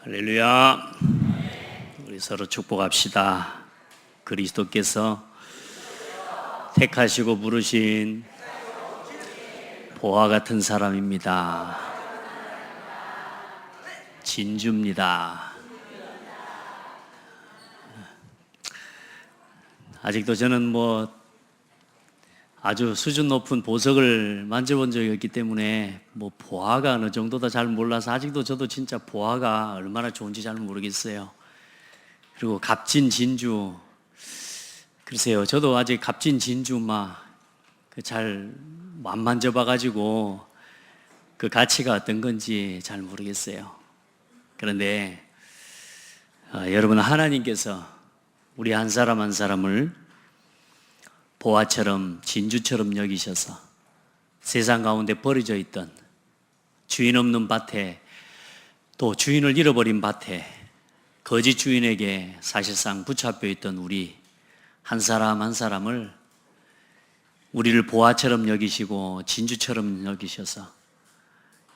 할렐루야. 우리 서로 축복합시다. 그리스도께서 택하시고 부르신 보화 같은 사람입니다. 진주입니다. 아직도 저는 아주 수준 높은 보석을 만져본 적이 없기 때문에 보화가 어느 정도다 잘 몰라서 아직도 저도 진짜 보화가 얼마나 좋은지 잘 모르겠어요. 그리고 값진 진주, 글쎄요, 저도 아직 값진 진주 잘 안 만져봐가지고 그 가치가 어떤 건지 잘 모르겠어요. 그런데 여러분, 하나님께서 우리 한 사람 한 사람을 보화처럼 진주처럼 여기셔서 세상 가운데 버려져 있던 주인 없는 밭에, 또 주인을 잃어버린 밭에 거짓 주인에게 사실상 붙잡혀 있던 우리 한 사람 한 사람을 우리를 보화처럼 여기시고 진주처럼 여기셔서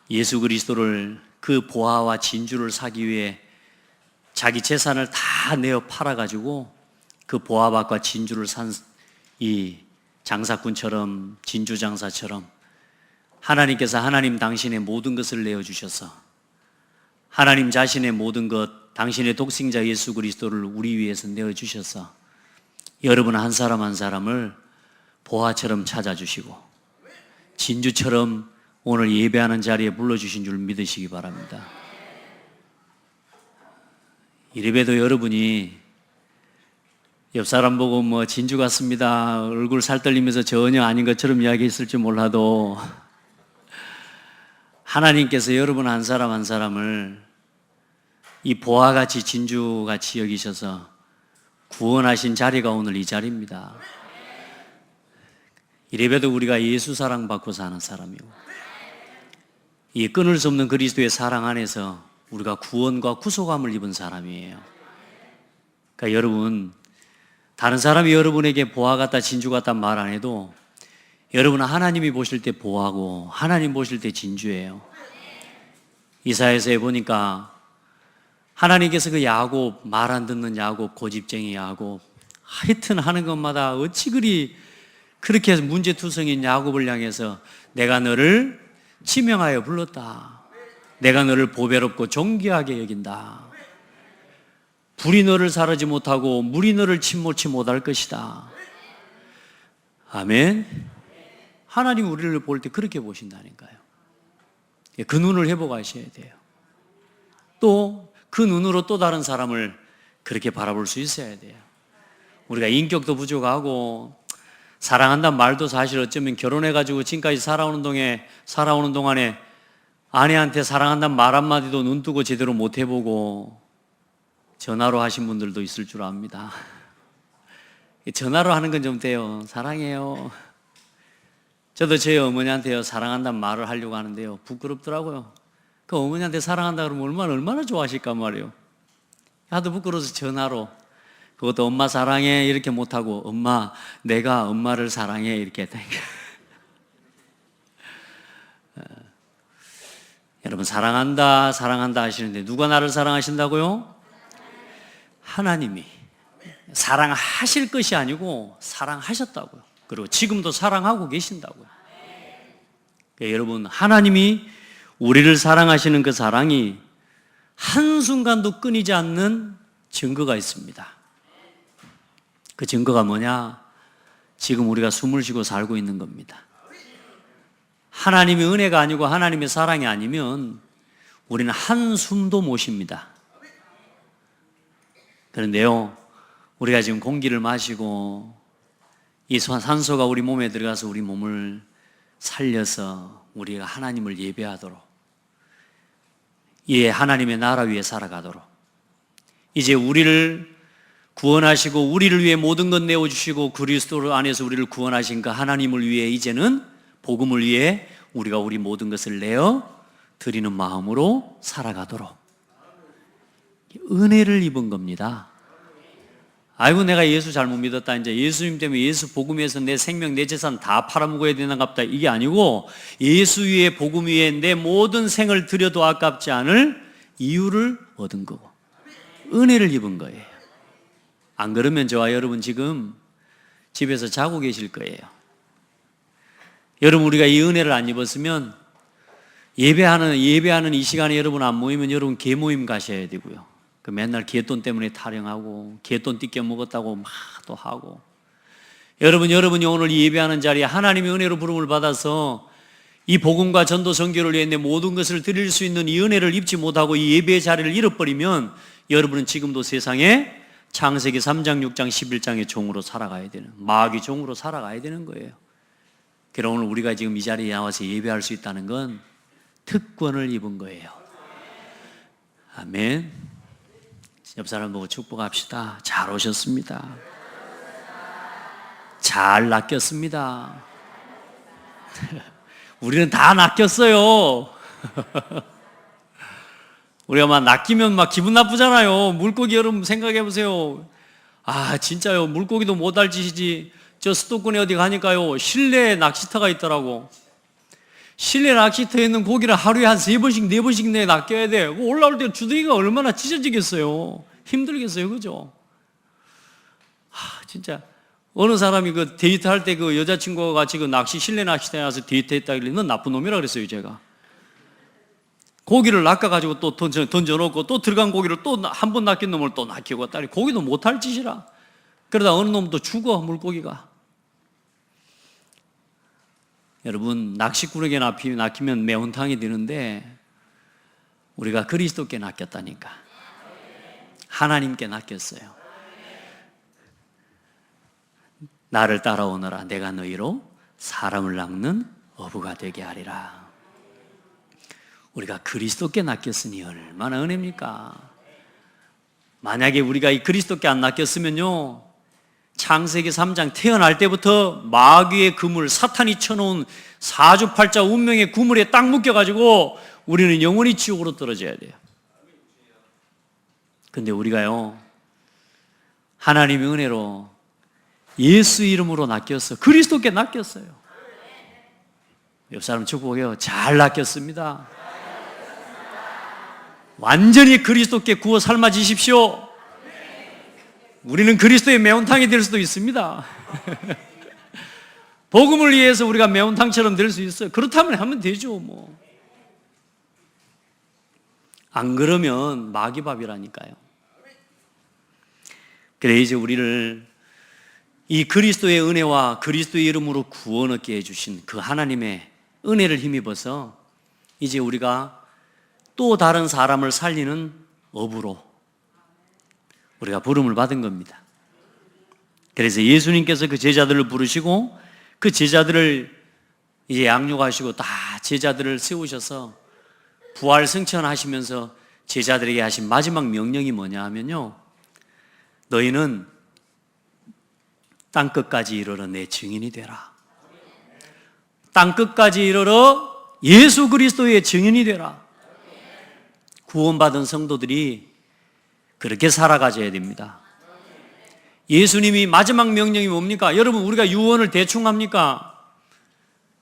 예수 그리스도를, 그 보화와 진주를 사기 위해 자기 재산을 다 내어 팔아가지고 그 보화밭과 진주를 산 이 장사꾼처럼, 진주 장사처럼 하나님께서 하나님 당신의 모든 것을 내어주셔서 하나님 자신의 모든 것, 당신의 독생자 예수 그리스도를 우리 위해서 내어주셔서 여러분 한 사람 한 사람을 보화처럼 찾아주시고 진주처럼 오늘 예배하는 자리에 불러주신 줄 믿으시기 바랍니다. 이래봬도 여러분이 옆 사람 보고 진주 같습니다, 얼굴 살떨리면서 전혀 아닌 것처럼 이야기했을지 몰라도 하나님께서 여러분 한 사람 한 사람을 이 보화같이 진주같이 여기셔서 구원하신 자리가 오늘 이 자리입니다. 이래봬도 우리가 예수 사랑받고 사는 사람이고 이 끊을 수 없는 그리스도의 사랑 안에서 우리가 구원과 구속함을 입은 사람이에요. 그러니까 여러분, 다른 사람이 여러분에게 보화 같다, 진주 같다 말 안 해도 여러분은 하나님이 보실 때 보화고 하나님 보실 때 진주예요. 이사야서에 보니까 하나님께서 그 야곱, 말 안 듣는 야곱, 고집쟁이 야곱, 하여튼 하는 것마다 어찌 그렇게 문제투성인 야곱을 향해서 내가 너를 지명하여 불렀다, 내가 너를 보배롭고 존귀하게 여긴다, 불이 너를 사르지 못하고 물이 너를 침몰치 못할 것이다. 아멘. 하나님 우리를 볼 때 그렇게 보신다니까요. 그 눈을 회복하셔야 돼요. 또 그 눈으로 또 다른 사람을 그렇게 바라볼 수 있어야 돼요. 우리가 인격도 부족하고 사랑한다는 말도 사실 어쩌면 결혼해가지고 지금까지 살아오는 동안에 아내한테 사랑한다는 말 한마디도 눈 뜨고 제대로 못 해보고 전화로 하신 분들도 있을 줄 압니다. 전화로 하는 건 좀 돼요. 사랑해요. 저도 제 어머니한테요, 사랑한다는 말을 하려고 하는데요, 부끄럽더라고요. 그 어머니한테 사랑한다 그러면 얼마나 좋아하실까 말이에요. 하도 부끄러워서 전화로, 그것도 엄마 사랑해 이렇게 못하고 엄마, 내가 엄마를 사랑해 이렇게 했다니까. 여러분, 사랑한다 하시는데 누가 나를 사랑하신다고요? 하나님이. 사랑하실 것이 아니고 사랑하셨다고요. 그리고 지금도 사랑하고 계신다고요. 그러니까 여러분, 하나님이 우리를 사랑하시는 그 사랑이 한순간도 끊이지 않는 증거가 있습니다. 그 증거가 뭐냐? 지금 우리가 숨을 쉬고 살고 있는 겁니다. 하나님의 은혜가 아니고 하나님의 사랑이 아니면 우리는 한숨도 못 쉽니다. 그런데요, 우리가 지금 공기를 마시고 이 산소가 우리 몸에 들어가서 우리 몸을 살려서 우리가 하나님을 예배하도록, 하나님의 나라 위에 살아가도록, 이제 우리를 구원하시고 우리를 위해 모든 것 내어주시고 그리스도 안에서 우리를 구원하신 그 하나님을 위해 이제는 복음을 위해 우리가 우리 모든 것을 내어 드리는 마음으로 살아가도록 은혜를 입은 겁니다. 아이고, 내가 예수 잘못 믿었다, 이제 예수님 때문에 예수 복음 위해서 내 생명 내 재산 다 팔아먹어야 되나갑다, 이게 아니고 예수 위에 복음 위에 내 모든 생을 드려도 아깝지 않을 이유를 얻은 거고 은혜를 입은 거예요. 안 그러면 저와 여러분 지금 집에서 자고 계실 거예요. 여러분, 우리가 이 은혜를 안 입었으면 예배하는 이 시간에 여러분 안 모이면 여러분 개모임 가셔야 되고요. 그 맨날 개돈 때문에 타령하고 개돈 띠겨 먹었다고 막 또 하고. 여러분이 오늘 이 예배하는 자리에 하나님의 은혜로 부름을 받아서 이 복음과 전도 선교를 위해 내 모든 것을 드릴 수 있는 이 은혜를 입지 못하고 이 예배의 자리를 잃어버리면 여러분은 지금도 세상에 창세기 3장, 6장, 11장의 종으로 살아가야 되는, 마귀 종으로 살아가야 되는 거예요. 그러나 오늘 우리가 지금 이 자리에 나와서 예배할 수 있다는 건 특권을 입은 거예요. 아멘. 옆 사람 보고 축복합시다. 잘 오셨습니다. 잘 낚였습니다. 우리는 다 낚였어요. 우리가 막 낚이면 막 기분 나쁘잖아요. 물고기 여러분 생각해 보세요. 아, 진짜요. 물고기도 못할 짓이지. 저 수도권에 어디 가니까요, 실내 낚시터가 있더라고. 실내 낚시터에 있는 고기를 하루에 한 3번씩 4번씩 내 낚여야 돼. 올라올 때 주둥이가 얼마나 찢어지겠어요. 힘들겠어요. 그죠? 아, 진짜 어느 사람이 그 데이트할 때 그 여자친구가 같이 그 실내 낚시터에 가서 데이트했다길래 넌 나쁜 놈이라 그랬어요. 제가 고기를 낚아가지고 또 던져놓고 또 들어간 고기를 또 한 번 낚인 놈을 또 낚이고 딸이 고기도 못할 짓이라. 그러다 어느 놈도 죽어, 물고기가. 여러분, 낚시꾼에게 낚이면 매운탕이 되는데 우리가 그리스도께 낚였다니까. 하나님께 낚였어요. 나를 따라오너라. 내가 너희로 사람을 낚는 어부가 되게 하리라. 우리가 그리스도께 낚였으니 얼마나 은혜입니까? 만약에 우리가 이 그리스도께 안 낚였으면요, 창세기 3장 태어날 때부터 마귀의 그물, 사탄이 쳐놓은 사주팔자 운명의 그물에 딱 묶여가지고 우리는 영원히 지옥으로 떨어져야 돼요. 근데 우리가요, 하나님의 은혜로 예수 이름으로 낚였어. 그리스도께 낚였어요. 옆 사람 축복해요. 잘 낚였습니다. 완전히 그리스도께 구워 삶아지십시오. 우리는 그리스도의 매운탕이 될 수도 있습니다. 복음을 위해서 우리가 매운탕처럼 될 수 있어요. 그렇다면 하면 되죠, 뭐. 안 그러면 마귀밥이라니까요. 그래, 이제 우리를 이 그리스도의 은혜와 그리스도의 이름으로 구원 얻게 해주신 그 하나님의 은혜를 힘입어서 이제 우리가 또 다른 사람을 살리는 어부로 우리가 부름을 받은 겁니다. 그래서 예수님께서 그 제자들을 부르시고 그 제자들을 이제 양육하시고 다 제자들을 세우셔서 부활 승천하시면서 제자들에게 하신 마지막 명령이 뭐냐 하면요, 너희는 땅끝까지 이르러 내 증인이 되라. 땅끝까지 이르러 예수 그리스도의 증인이 되라. 구원받은 성도들이 그렇게 살아가셔야 됩니다. 예수님이 마지막 명령이 뭡니까? 여러분, 우리가 유언을 대충 합니까?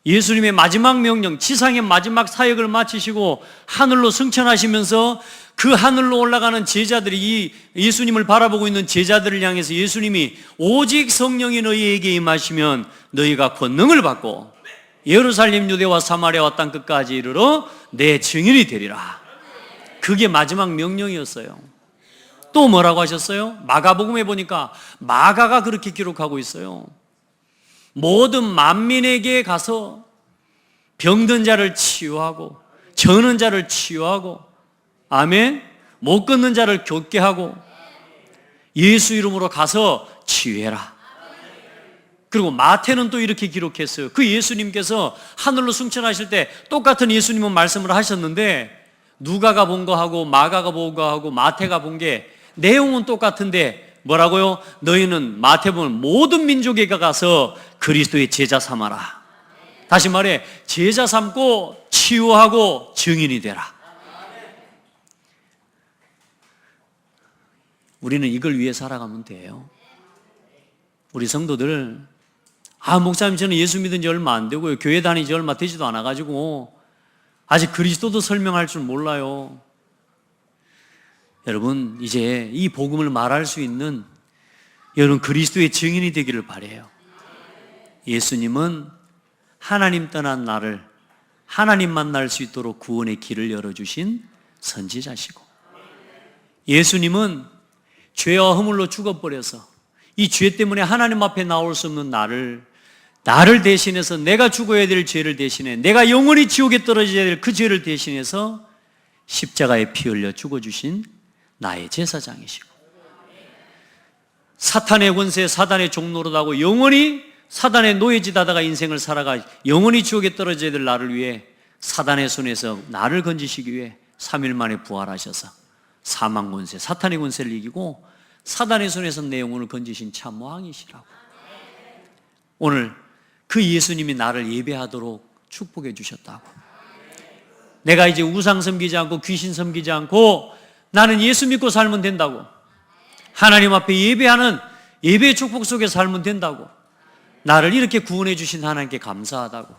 예수님의 마지막 명령, 지상의 마지막 사역을 마치시고 하늘로 승천하시면서 그 하늘로 올라가는 제자들이, 이 예수님을 바라보고 있는 제자들을 향해서 예수님이 오직 성령이 너희에게 임하시면 너희가 권능을 받고 예루살렘, 유대와 사마리아와 땅끝까지 이르러 내 증인이 되리라. 그게 마지막 명령이었어요. 또 뭐라고 하셨어요? 마가복음에 보니까 마가가 그렇게 기록하고 있어요. 모든 만민에게 가서 병든 자를 치유하고 저는 자를 치유하고, 아멘, 못 걷는 자를 걷게 하고 예수 이름으로 가서 치유해라. 그리고 마태는 또 이렇게 기록했어요. 그 예수님께서 하늘로 승천하실 때 똑같은 예수님은 말씀을 하셨는데 누가가 본 거하고 마가가 본 거하고 마태가 본 게 내용은 똑같은데 뭐라고요? 너희는 마태복음 모든 민족에게 가서 그리스도의 제자 삼아라. 다시 말해, 제자 삼고 치유하고 증인이 되라. 우리는 이걸 위해 살아가면 돼요. 우리 성도들, 목사님 저는 예수 믿은 지 얼마 안 되고요, 교회 다니지 얼마 되지도 않아가지고 아직 그리스도도 설명할 줄 몰라요. 여러분, 이제 이 복음을 말할 수 있는 여러분 그리스도의 증인이 되기를 바라요. 예수님은 하나님 떠난 나를 하나님 만날 수 있도록 구원의 길을 열어주신 선지자시고, 예수님은 죄와 허물로 죽어버려서 이 죄 때문에 하나님 앞에 나올 수 없는 나를 대신해서, 내가 죽어야 될 죄를 대신해, 내가 영원히 지옥에 떨어져야 될 그 죄를 대신해서 십자가에 피 흘려 죽어주신 나의 제사장이시고, 사탄의 권세, 사단의 종노릇하고 영원히 사단의 노예짓하다가 인생을 살아가 영원히 지옥에 떨어져야 될 나를 위해 사단의 손에서 나를 건지시기 위해 3일 만에 부활하셔서 사망 권세, 사탄의 권세를 이기고 사단의 손에서 내 영혼을 건지신 참 왕이시라고. 오늘 그 예수님이 나를 예배하도록 축복해 주셨다고. 내가 이제 우상 섬기지 않고 귀신 섬기지 않고 나는 예수 믿고 살면 된다고. 하나님 앞에 예배하는 예배의 축복 속에 살면 된다고. 나를 이렇게 구원해 주신 하나님께 감사하다고.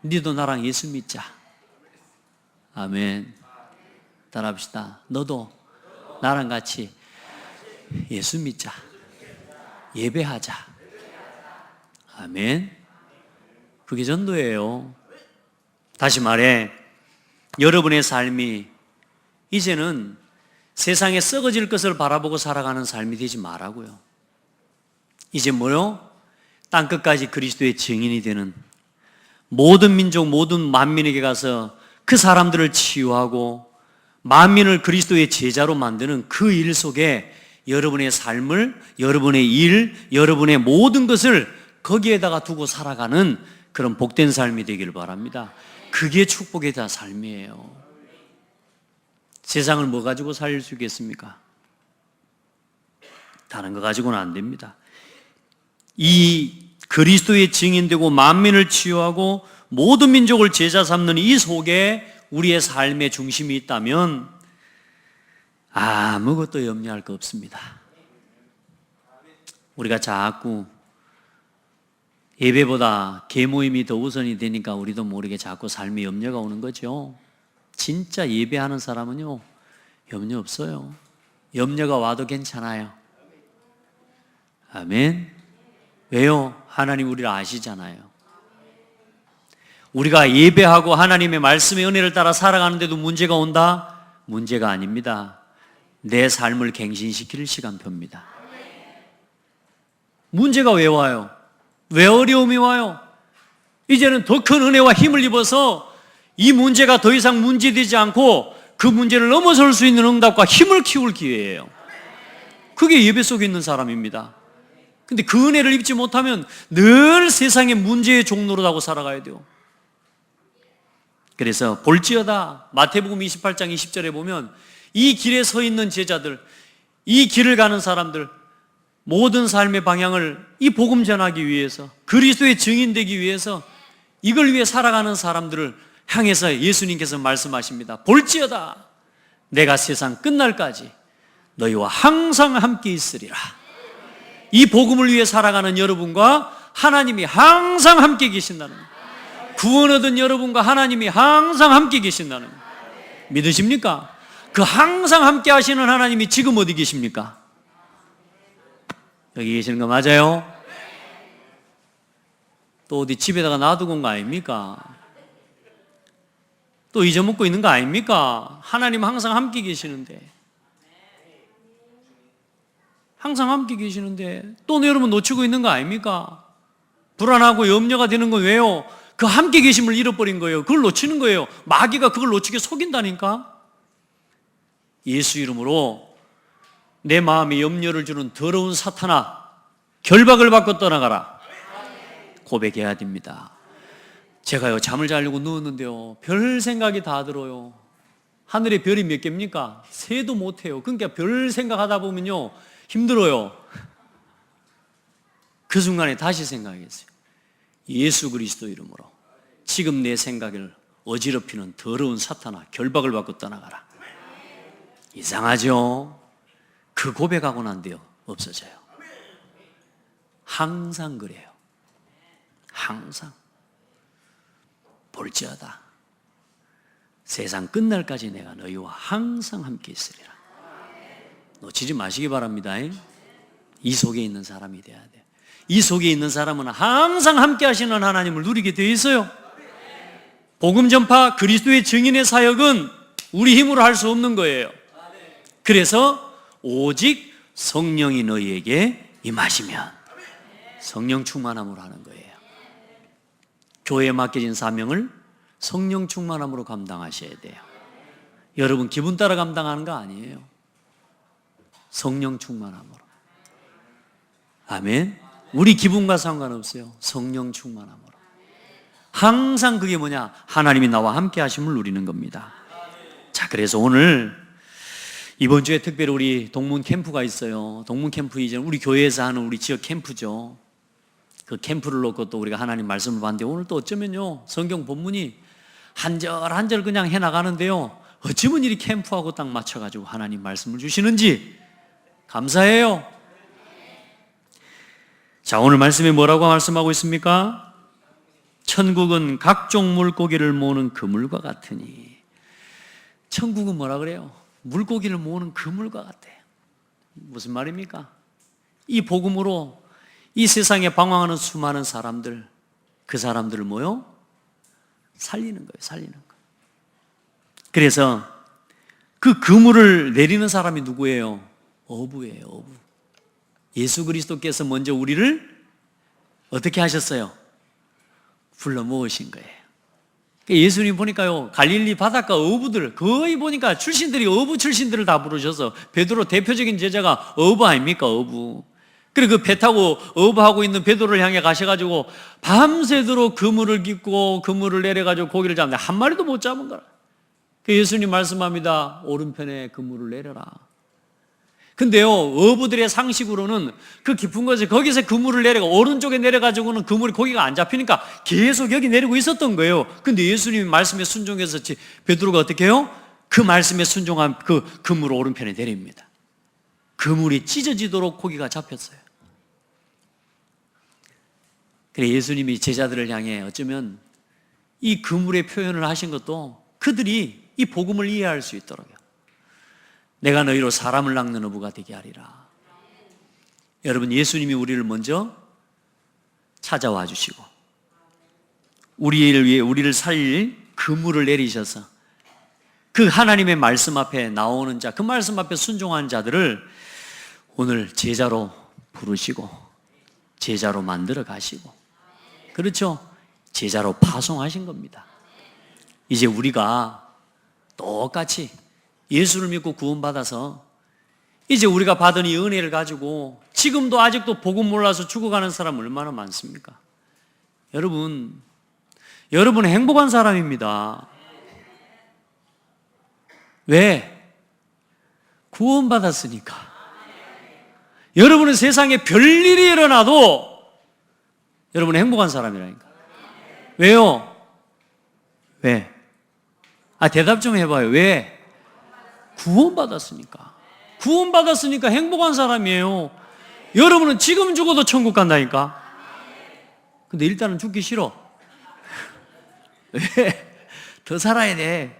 너도 나랑 예수 믿자. 아멘. 따라합시다. 너도 나랑 같이 예수 믿자. 예배하자. 아멘. 그게 전도예요. 다시 말해, 여러분의 삶이 이제는 세상에 썩어질 것을 바라보고 살아가는 삶이 되지 말라고요. 이제 뭐요? 땅끝까지 그리스도의 증인이 되는, 모든 민족, 모든 만민에게 가서 그 사람들을 치유하고 만민을 그리스도의 제자로 만드는 그 일 속에 여러분의 삶을, 여러분의 일, 여러분의 모든 것을 거기에다가 두고 살아가는 그런 복된 삶이 되기를 바랍니다. 그게 축복의 다 삶이에요. 세상을 뭐 가지고 살 수 있겠습니까? 다른 거 가지고는 안 됩니다. 이 그리스도의 증인되고 만민을 치유하고 모든 민족을 제자 삼는 이 속에 우리의 삶의 중심이 있다면 아무것도 염려할 거 없습니다. 우리가 자꾸 예배보다 개모임이 더 우선이 되니까 우리도 모르게 자꾸 삶에 염려가 오는 거죠. 진짜 예배하는 사람은요, 염려 없어요. 염려가 와도 괜찮아요. 아멘. 왜요? 하나님 우리를 아시잖아요. 우리가 예배하고 하나님의 말씀의 은혜를 따라 살아가는데도 문제가 온다? 문제가 아닙니다. 내 삶을 갱신시킬 시간표입니다. 문제가 왜 와요? 왜 어려움이 와요? 이제는 더 큰 은혜와 힘을 입어서 이 문제가 더 이상 문제되지 않고 그 문제를 넘어설 수 있는 응답과 힘을 키울 기회예요. 그게 예배 속에 있는 사람입니다. 근데 그 은혜를 입지 못하면 늘 세상의 문제의 종로로 하고 살아가야 돼요. 그래서 볼지어다 마태복음 28장 20절에 보면 이 길에 서 있는 제자들, 이 길을 가는 사람들, 모든 삶의 방향을 이 복음 전하기 위해서, 그리스도의 증인 되기 위해서 이걸 위해 살아가는 사람들을 향해서 예수님께서 말씀하십니다. 볼지어다 내가 세상 끝날까지 너희와 항상 함께 있으리라. 이 복음을 위해 살아가는 여러분과 하나님이 항상 함께 계신다는, 구원 얻은 여러분과 하나님이 항상 함께 계신다는, 믿으십니까? 그 항상 함께 하시는 하나님이 지금 어디 계십니까? 여기 계시는 거 맞아요? 또 어디 집에다가 놔두고 온 거 아닙니까? 또 잊어먹고 있는 거 아닙니까? 하나님 항상 함께 계시는데, 항상 함께 계시는데 또 여러분 놓치고 있는 거 아닙니까? 불안하고 염려가 되는 건 왜요? 그 함께 계심을 잃어버린 거예요. 그걸 놓치는 거예요. 마귀가 그걸 놓치게 속인다니까. 예수 이름으로 내 마음에 염려를 주는 더러운 사탄아, 결박을 받고 떠나가라. 고백해야 됩니다. 제가요, 잠을 자려고 누웠는데요, 별 생각이 다 들어요. 하늘에 별이 몇 개입니까? 세도 못해요. 그러니까 별 생각하다 보면요 힘들어요. 그 순간에 다시 생각했어요. 예수 그리스도 이름으로 지금 내 생각을 어지럽히는 더러운 사탄아, 결박을 받고 떠나가라. 이상하죠? 그 고백하고 난 뒤에 없어져요. 항상 그래요. 항상. 볼지어다 세상 끝날까지 내가 너희와 항상 함께 있으리라. 놓치지 마시기 바랍니다. 이 속에 있는 사람이 돼야 돼요. 이 속에 있는 사람은 항상 함께 하시는 하나님을 누리게 되어 있어요. 복음 전파, 그리스도의 증인의 사역은 우리 힘으로 할 수 없는 거예요. 그래서 오직 성령이 너희에게 임하시면 성령 충만함으로 하는 거예요. 교회에 맡겨진 사명을 성령 충만함으로 감당하셔야 돼요. 여러분 기분 따라 감당하는 거 아니에요. 성령 충만함으로. 아멘. 우리 기분과 상관없어요. 성령 충만함으로. 항상 그게 뭐냐? 하나님이 나와 함께 하심을 누리는 겁니다. 자, 그래서 오늘 이번 주에 특별히 우리 동문 캠프가 있어요. 동문 캠프 이제 우리 교회에서 하는 우리 지역 캠프죠. 그 캠프를 놓고 또 우리가 하나님 말씀을 봤는데 오늘 또 어쩌면요 성경 본문이 한 절 한 절 그냥 해나가는데요 어쩌면 이리 캠프하고 딱 맞춰가지고 하나님 말씀을 주시는지 감사해요. 자, 오늘 말씀에 뭐라고 말씀하고 있습니까? 천국은 각종 물고기를 모으는 그물과 같으니. 천국은 뭐라 그래요? 물고기를 모으는 그물과 같아요. 무슨 말입니까? 이 복음으로 이 세상에 방황하는 수많은 사람들, 그 사람들을 뭐요? 살리는 거예요. 살리는 거. 그래서 그 그물을 내리는 사람이 누구예요? 어부예요. 어부. 예수 그리스도께서 먼저 우리를 어떻게 하셨어요? 불러 모으신 거예요. 예수님 보니까요 갈릴리 바닷가 어부들 거의 보니까 출신들이 어부 출신들을 다 부르셔서 베드로 대표적인 제자가 어부 아닙니까? 어부. 그리고 그 배 타고 어부하고 있는 베드로를 향해 가셔가지고 밤새도록 그물을 깃고 그물을 내려가지고 고기를 잡는데 한 마리도 못 잡은 거라. 그 예수님 말씀합니다. 오른편에 그물을 내려라. 근데요 어부들의 상식으로는 그 깊은 곳에 거기서 그물을 내려가 오른쪽에 내려가지고는 그물이 고기가 안 잡히니까 계속 여기 내리고 있었던 거예요. 근데 예수님 말씀에 순종해서 베드로가 어떻게 해요? 그 말씀에 순종한 그 그물을 오른편에 내립니다. 그물이 찢어지도록 고기가 잡혔어요. 그래 예수님이 제자들을 향해 어쩌면 이 그물의 표현을 하신 것도 그들이 이 복음을 이해할 수 있도록요. 내가 너희로 사람을 낚는 어부가 되게 하리라. 여러분 예수님이 우리를 먼저 찾아와 주시고 우리를 위해 우리를 살릴 그물을 내리셔서 그 하나님의 말씀 앞에 나오는 자, 그 말씀 앞에 순종한 자들을 오늘 제자로 부르시고 제자로 만들어 가시고 그렇죠? 제자로 파송하신 겁니다. 이제 우리가 똑같이 예수를 믿고 구원받아서 이제 우리가 받은 이 은혜를 가지고 지금도 아직도 복음 몰라서 죽어가는 사람 얼마나 많습니까? 여러분은 행복한 사람입니다. 왜? 구원받았으니까. 여러분은 세상에 별일이 일어나도 여러분은 행복한 사람이라니까. 왜요? 왜? 대답 좀 해봐요. 왜? 구원받았으니까. 구원받았으니까 행복한 사람이에요. 여러분은 지금 죽어도 천국 간다니까. 근데 일단은 죽기 싫어. 왜? 더 살아야 돼.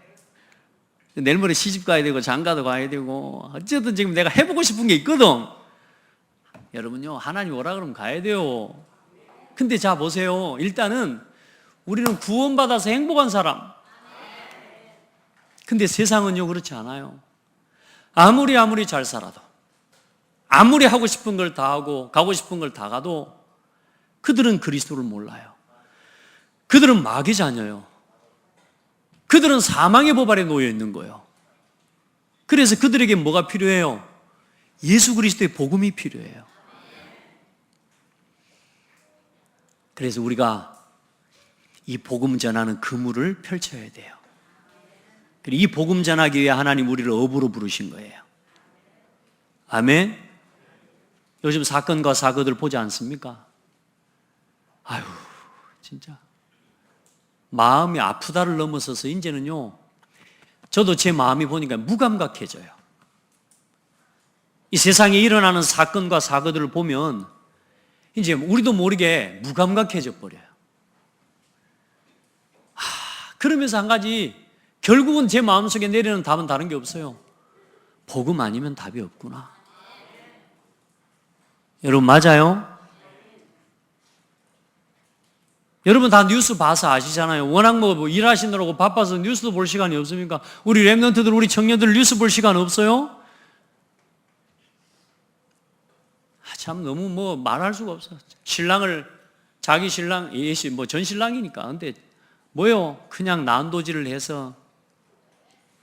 내일 모레 시집 가야 되고 장가도 가야 되고 어쨌든 지금 내가 해보고 싶은 게 있거든. 여러분요 하나님 오라 그러면 가야 돼요. 근데 자 보세요. 일단은 우리는 구원받아서 행복한 사람. 근데 세상은요 그렇지 않아요. 아무리 잘 살아도 아무리 하고 싶은 걸 다 하고 가고 싶은 걸 다 가도 그들은 그리스도를 몰라요. 그들은 마귀 자녀요. 그들은 사망의 법 아래 놓여 있는 거예요. 그래서 그들에게 뭐가 필요해요? 예수 그리스도의 복음이 필요해요. 그래서 우리가 이 복음 전하는 그물을 펼쳐야 돼요. 이 복음 전하기 위해 하나님 우리를 어부로 부르신 거예요. 아멘. 요즘 사건과 사고들 보지 않습니까? 아유 진짜 마음이 아프다를 넘어서서 이제는요 저도 제 마음이 보니까 무감각해져요. 이 세상에 일어나는 사건과 사고들을 보면 이제 우리도 모르게 무감각해져 버려요. 그러면서 한 가지 결국은 제 마음속에 내리는 답은 다른 게 없어요. 복음 아니면 답이 없구나. 여러분 맞아요? 여러분 다 뉴스 봐서 아시잖아요. 워낙 뭐 일하시느라고 바빠서 뉴스도 볼 시간이 없습니까? 우리 랩런트들, 우리 청년들 뉴스 볼 시간 없어요? 참 너무 뭐 말할 수가 없어. 신랑을, 자기 신랑, 뭐 전 신랑이니까. 근데 뭐요? 그냥 난도질을 해서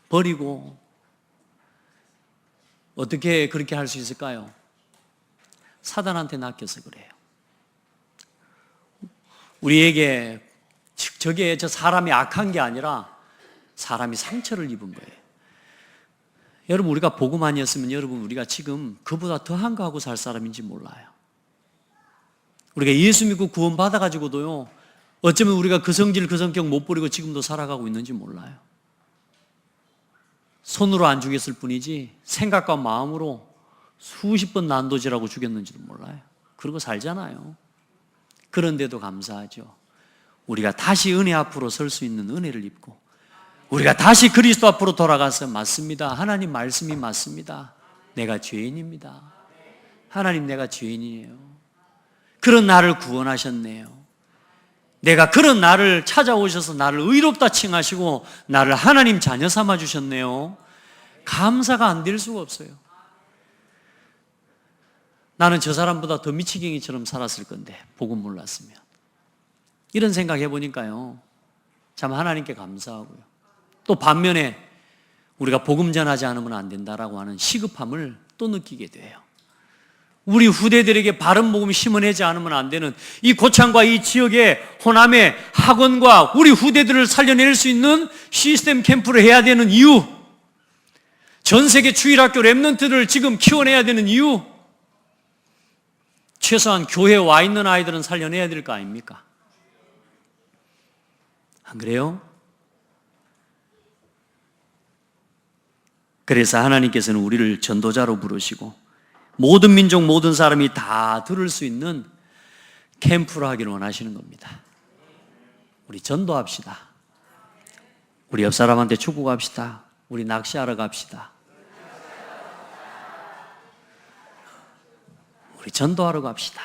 버리고. 어떻게 그렇게 할 수 있을까요? 사단한테 낚여서 그래요. 우리에게 저게 저 사람이 악한 게 아니라 사람이 상처를 입은 거예요. 여러분 우리가 복음 아니었으면 여러분 우리가 지금 그보다 더한 거 하고 살 사람인지 몰라요. 우리가 예수 믿고 구원 받아가지고도요, 어쩌면 우리가 그 성질 그 성격 못 버리고 지금도 살아가고 있는지 몰라요. 손으로 안 죽였을 뿐이지 생각과 마음으로 수십 번 난도질하고 죽였는지도 몰라요. 그러고 살잖아요. 그런데도 감사하죠. 우리가 다시 은혜 앞으로 설 수 있는 은혜를 입고 우리가 다시 그리스도 앞으로 돌아가서 맞습니다. 하나님 말씀이 맞습니다. 내가 죄인입니다. 하나님 내가 죄인이에요. 그런 나를 구원하셨네요. 내가 그런 나를 찾아오셔서 나를 의롭다 칭하시고 나를 하나님 자녀 삼아 주셨네요. 감사가 안 될 수가 없어요. 나는 저 사람보다 더 미치갱이처럼 살았을 건데 복음 몰랐으면. 이런 생각 해보니까요, 참 하나님께 감사하고요. 또 반면에 우리가 복음 전하지 않으면 안 된다라고 하는 시급함을 또 느끼게 돼요. 우리 후대들에게 바른 복음 심어내지 않으면 안 되는 이 고창과 이 지역의 호남의 학원과 우리 후대들을 살려낼 수 있는 시스템 캠프를 해야 되는 이유, 전 세계 주일학교 랩런트를 지금 키워내야 되는 이유, 최소한 교회에 와 있는 아이들은 살려내야 될 거 아닙니까? 안 그래요? 그래서 하나님께서는 우리를 전도자로 부르시고 모든 민족, 모든 사람이 다 들을 수 있는 캠프로 하기를 원하시는 겁니다. 우리 전도합시다. 우리 옆 사람한테 축구 갑시다. 우리 낚시하러 갑시다. 우리 전도하러 갑시다.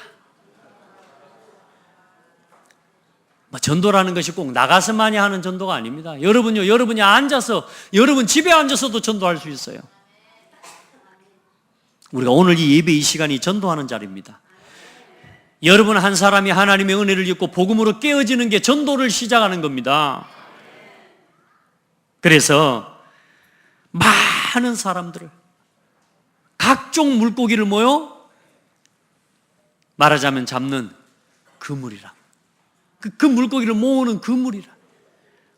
뭐 전도라는 것이 꼭 나가서만이 하는 전도가 아닙니다. 여러분요, 여러분이 앉아서, 여러분 집에 앉아서도 전도할 수 있어요. 우리가 오늘 이 예배 이 시간이 전도하는 자리입니다. 여러분 한 사람이 하나님의 은혜를 입고 복음으로 깨어지는 게 전도를 시작하는 겁니다. 그래서 많은 사람들을, 각종 물고기를 모여 말하자면 잡는 그물이라. 그 물고기를 모으는 그물이라.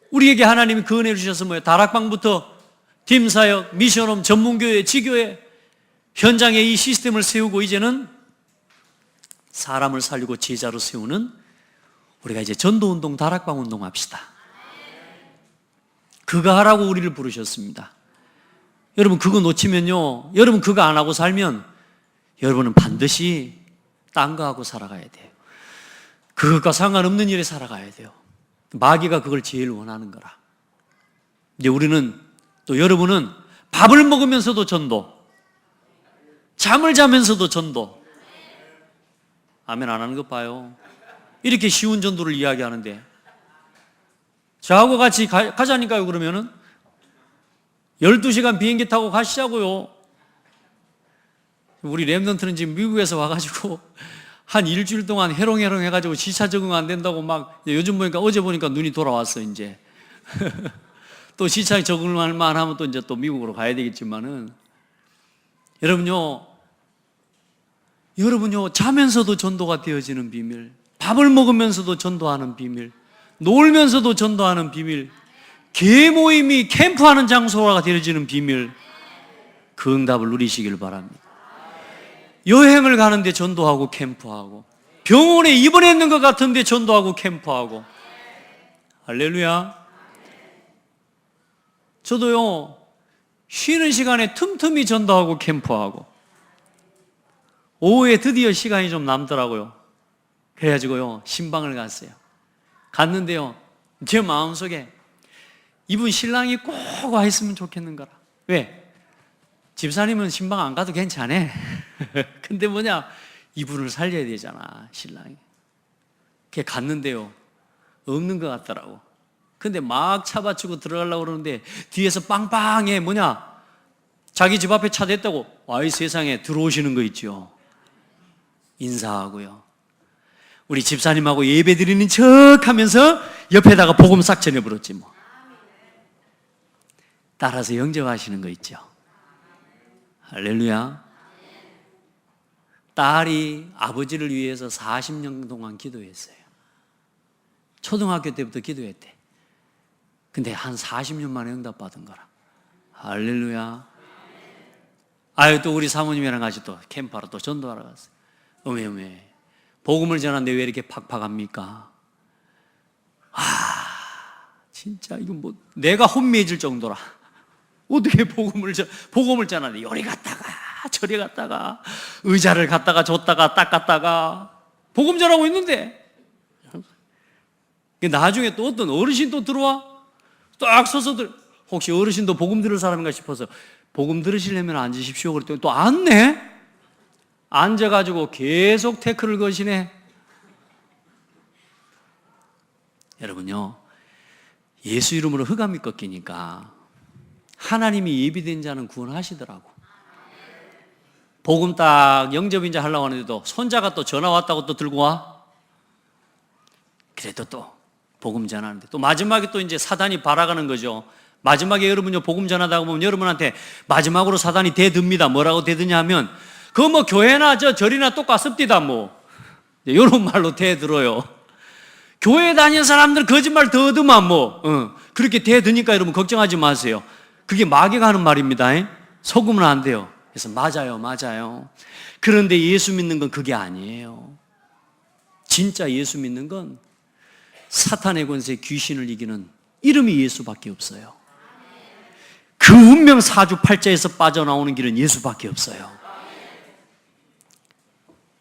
우리에게 하나님이 그 은혜를 주셔서 뭐예요? 다락방부터 팀사역, 미션홈, 전문교회, 지교회 현장에 이 시스템을 세우고 이제는 사람을 살리고 제자로 세우는, 우리가 이제 전도운동, 다락방 운동 합시다. 그거 하라고 우리를 부르셨습니다. 여러분 그거 놓치면요, 여러분 그거 안 하고 살면 여러분은 반드시 딴 거 하고 살아가야 돼요. 그것과 상관없는 일에 살아가야 돼요. 마귀가 그걸 제일 원하는 거라. 이제 우리는, 또 여러분은 밥을 먹으면서도 전도, 잠을 자면서도 전도. 아멘 안 하는 것 봐요. 이렇게 쉬운 전도를 이야기하는데, 저하고 같이 가자니까요. 그러면은 12시간 비행기 타고 가시자고요. 우리 랩런트는 지금 미국에서 와가지고 한 일주일 동안 해롱해롱 해가지고 시차 적응 안 된다고 막, 요즘 보니까, 어제 보니까 눈이 돌아왔어 이제. 또 시차에 적응할 만하면 또 이제 또 미국으로 가야 되겠지만은, 여러분요 자면서도 전도가 되어지는 비밀, 밥을 먹으면서도 전도하는 비밀, 놀면서도 전도하는 비밀, 개 모임이 캠프하는 장소가 되어지는 비밀, 그 응답을 누리시길 바랍니다. 여행을 가는데 전도하고 캠프하고, 병원에 입원했는 것 같은데 전도하고 캠프하고. 할렐루야. 저도요 쉬는 시간에 틈틈이 전도하고 캠프하고, 오후에 드디어 시간이 좀 남더라고요. 그래가지고요 신방을 갔어요. 갔는데요 제 마음속에 이분 신랑이 꼭 와 있으면 좋겠는 거라. 왜? 집사님은 신방 안 가도 괜찮아. 근데 뭐냐, 이분을 살려야 되잖아, 신랑이. 걔 갔는데요, 없는 것 같더라고. 근데 막 차 받치고 들어가려고 그러는데 뒤에서 빵빵해. 뭐냐, 자기 집 앞에 차 댔다고 와이 세상에 들어오시는 거 있죠. 인사하고요, 우리 집사님하고 예배 드리는 척 하면서 옆에다가 복음 싹 전해버렸지 뭐. 따라서 영접하시는 거 있죠. 할렐루야. 딸이 아버지를 위해서 40년 동안 기도했어요. 초등학교 때부터 기도했대. 근데 한 40년 만에 응답받은 거라. 할렐루야. 아유, 또 우리 사모님이랑 같이 또 캠프하러 또 전도하러 갔어요. 어메 복음을 전하는데 왜 이렇게 팍팍합니까? 진짜 이건 뭐 내가 혼미해질 정도라. 어떻게 복음을 전하는데 요리 갔다가 저리 갔다가 의자를 갖다가 줬다가 닦았다가 복음 전하고 있는데, 나중에 또 어떤 어르신 또 들어와 딱 서서 혹시 어르신도 복음 들을 사람인가 싶어서 복음 들으시려면 앉으십시오 그랬더니 또 앉네. 앉아가지고 계속 태클을 거시네. 여러분요, 예수 이름으로 흑암이 꺾이니까 하나님이 예비된 자는 구원하시더라고. 복음 딱 영접인자 하려고 하는데도 손자가 또 전화 왔다고 또 들고 와. 그래도 또 복음 전하는데 또 마지막에 또 이제 사단이 발악하는 거죠. 마지막에 여러분요, 복음 전하다가 보면 여러분한테 마지막으로 사단이 대듭니다. 뭐라고 대드냐 하면 그거 뭐 교회나 절이나 똑같습니다 뭐 이런 말로 대들어요. 교회 다니는 사람들 거짓말 더 얻으면 뭐 그렇게 대드니까 여러분 걱정하지 마세요. 그게 마귀가 하는 말입니다. 속으면 안 돼요. 그래서 맞아요. 그런데 예수 믿는 건 그게 아니에요. 진짜 예수 믿는 건 사탄의 권세, 귀신을 이기는 이름이 예수밖에 없어요. 그 운명 사주팔자에서 빠져나오는 길은 예수밖에 없어요.